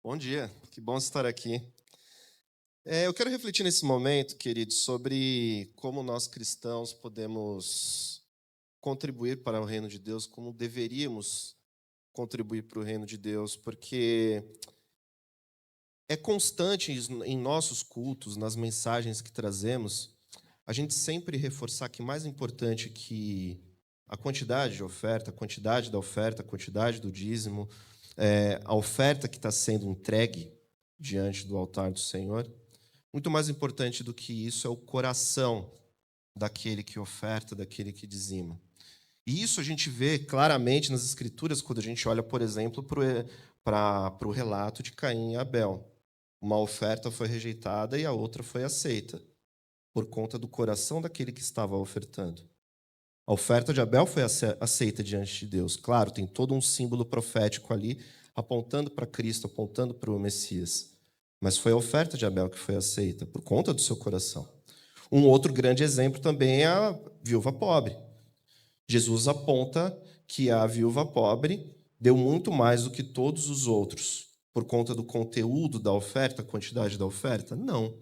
Bom dia, que bom estar aqui. Eu quero refletir nesse momento, queridos, sobre como nós cristãos podemos contribuir para o reino de Deus, como deveríamos contribuir para o reino de Deus, porque é constante em nossos cultos, nas mensagens que trazemos, a gente sempre reforçar que mais importante que a quantidade de oferta, a quantidade da oferta, a quantidade do dízimo, a oferta que está sendo entregue diante do altar do Senhor. Muito mais importante do que isso é o coração daquele que oferta, daquele que dizima. E isso a gente vê claramente nas Escrituras quando a gente olha, por exemplo, para o relato de Caim e Abel. Uma oferta foi rejeitada e a outra foi aceita, por conta do coração daquele que estava ofertando. A oferta de Abel foi aceita diante de Deus. Claro, tem todo um símbolo profético ali, apontando para Cristo, apontando para o Messias. Mas foi a oferta de Abel que foi aceita, por conta do seu coração. Um outro grande exemplo também é a viúva pobre. Jesus aponta que a viúva pobre deu muito mais do que todos os outros, por conta do conteúdo da oferta, a quantidade da oferta? Não,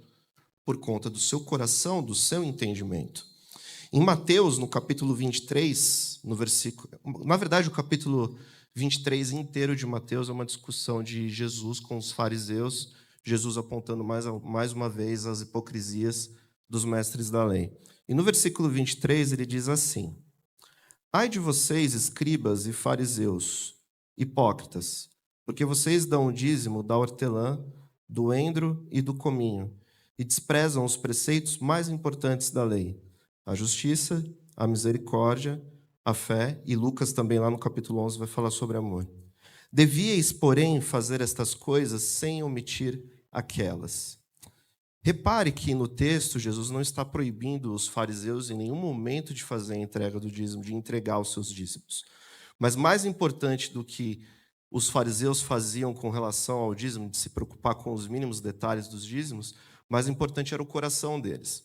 por conta do seu coração, do seu entendimento. Em Mateus, no capítulo 23, no versículo. Na verdade, o capítulo 23 inteiro de Mateus é uma discussão de Jesus com os fariseus, Jesus apontando mais uma vez as hipocrisias dos mestres da lei. E no versículo 23, ele diz assim: Ai de vocês, escribas e fariseus, hipócritas, porque vocês dão o dízimo da hortelã, do endro e do cominho, e desprezam os preceitos mais importantes da lei: a justiça, a misericórdia, a fé, e Lucas também lá no capítulo 11 vai falar sobre amor. Devíeis, porém, fazer estas coisas sem omitir aquelas. Repare que no texto Jesus não está proibindo os fariseus em nenhum momento de fazer a entrega do dízimo, de entregar os seus dízimos. Mas mais importante do que os fariseus faziam com relação ao dízimo, de se preocupar com os mínimos detalhes dos dízimos, mais importante era o coração deles.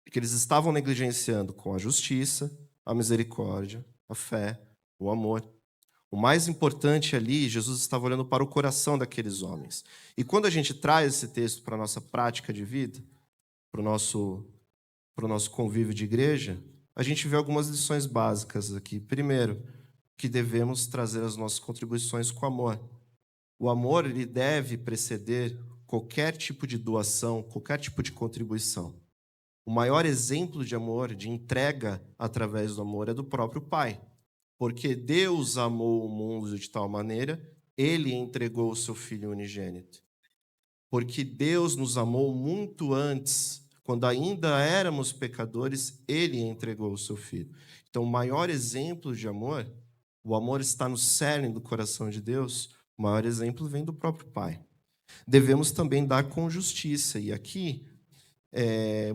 Porque eles estavam negligenciando com a justiça, a misericórdia, a fé, o amor. O mais importante ali, Jesus estava olhando para o coração daqueles homens. E quando a gente traz esse texto para a nossa prática de vida, para o nosso convívio de igreja, a gente vê algumas lições básicas aqui. Primeiro, que devemos trazer as nossas contribuições com amor. O amor, ele deve preceder qualquer tipo de doação, qualquer tipo de contribuição. O maior exemplo de amor, de entrega através do amor, é do próprio Pai. Porque Deus amou o mundo de tal maneira, ele entregou o seu Filho unigênito. Porque Deus nos amou muito antes, quando ainda éramos pecadores, ele entregou o seu Filho. Então, o maior exemplo de amor, o amor está no cerne do coração de Deus, o maior exemplo vem do próprio Pai. Devemos também dar com justiça, e aqui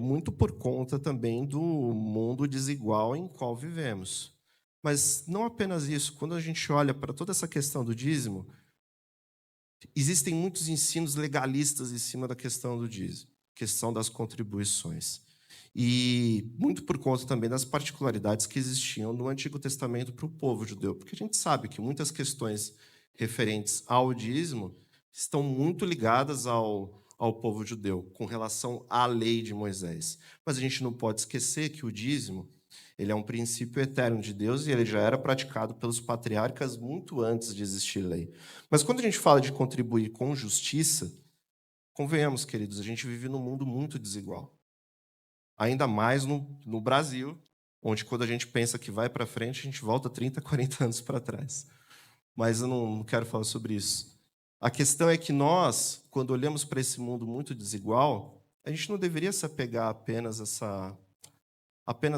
muito por conta também do mundo desigual em qual vivemos. Mas não apenas isso, quando a gente olha para toda essa questão do dízimo, existem muitos ensinos legalistas em cima da questão do dízimo, questão das contribuições. E muito por conta também das particularidades que existiam no Antigo Testamento para o povo judeu, porque a gente sabe que muitas questões referentes ao dízimo estão muito ligadas ao povo judeu, com relação à lei de Moisés. Mas a gente não pode esquecer que o dízimo ele é um princípio eterno de Deus e ele já era praticado pelos patriarcas muito antes de existir lei. Mas quando a gente fala de contribuir com justiça, convenhamos, queridos, a gente vive num mundo muito desigual. Ainda mais no Brasil, onde quando a gente pensa que vai para frente, a gente volta 30, 40 anos para trás. Mas eu não quero falar sobre isso. A questão é que nós, quando olhamos para esse mundo muito desigual, a gente não deveria se apegar apenas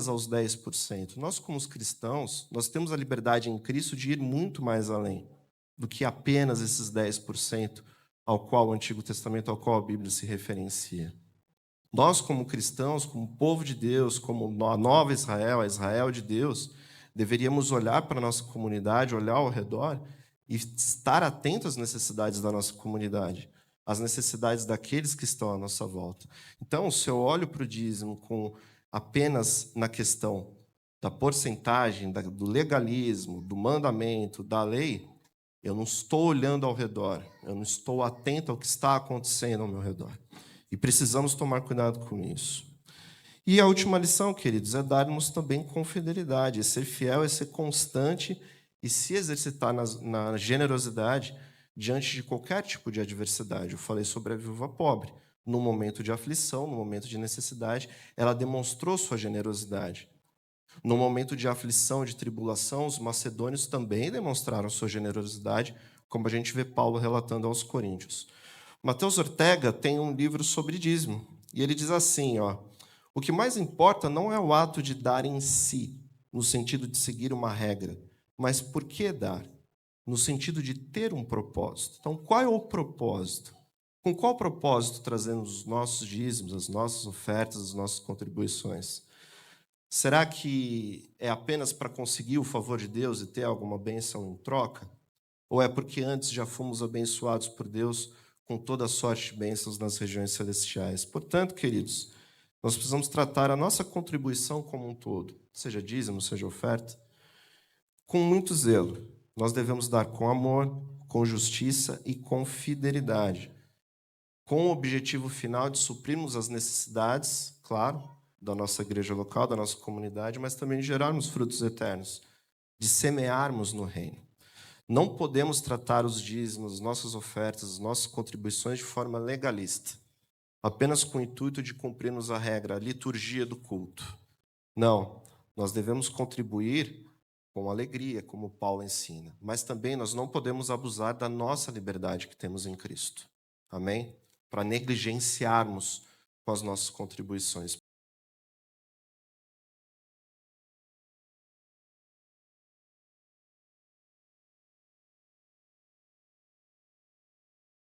aos 10%. Nós, como os cristãos, nós temos a liberdade em Cristo de ir muito mais além do que apenas esses 10% ao qual o Antigo Testamento, ao qual a Bíblia se referencia. Nós, como cristãos, como povo de Deus, como a nova Israel, a Israel de Deus, deveríamos olhar para a nossa comunidade, olhar ao redor e estar atentos às necessidades da nossa comunidade, às necessidades daqueles que estão à nossa volta. Então, se eu olho para o dízimo com apenas na questão da porcentagem, do legalismo, do mandamento, da lei, Eu não estou olhando ao redor, eu não estou atento ao que está acontecendo ao meu redor. E precisamos tomar cuidado com isso. E a última lição, queridos, é darmos também com fidelidade. Ser fiel é ser constante e se exercitar na generosidade diante de qualquer tipo de adversidade. Eu falei sobre a viúva pobre. No momento de aflição, no momento de necessidade, ela demonstrou sua generosidade. No momento de aflição, de tribulação, os macedônios também demonstraram sua generosidade, como a gente vê Paulo relatando aos Coríntios. Mateus Ortega tem um livro sobre dízimo, e ele diz assim, o que mais importa não é o ato de dar em si, no sentido de seguir uma regra, mas por que dar? No sentido de ter um propósito. Então, qual é o propósito? Com qual propósito trazemos os nossos dízimos, as nossas ofertas, as nossas contribuições? Será que é apenas para conseguir o favor de Deus e ter alguma bênção em troca? Ou é porque antes já fomos abençoados por Deus com toda a sorte de bênçãos nas regiões celestiais? Portanto, queridos, nós precisamos tratar a nossa contribuição como um todo, seja dízimo, seja oferta, com muito zelo. Nós devemos dar com amor, com justiça e com fidelidade, com o objetivo final de suprirmos as necessidades, claro, da nossa igreja local, da nossa comunidade, mas também de gerarmos frutos eternos, de semearmos no reino. Não podemos tratar os dízimos, as nossas ofertas, as nossas contribuições de forma legalista, apenas com o intuito de cumprirmos a regra, a liturgia do culto. Não, nós devemos contribuir com alegria, como Paulo ensina, mas também nós não podemos abusar da nossa liberdade que temos em Cristo. Amém? Para negligenciarmos com as nossas contribuições.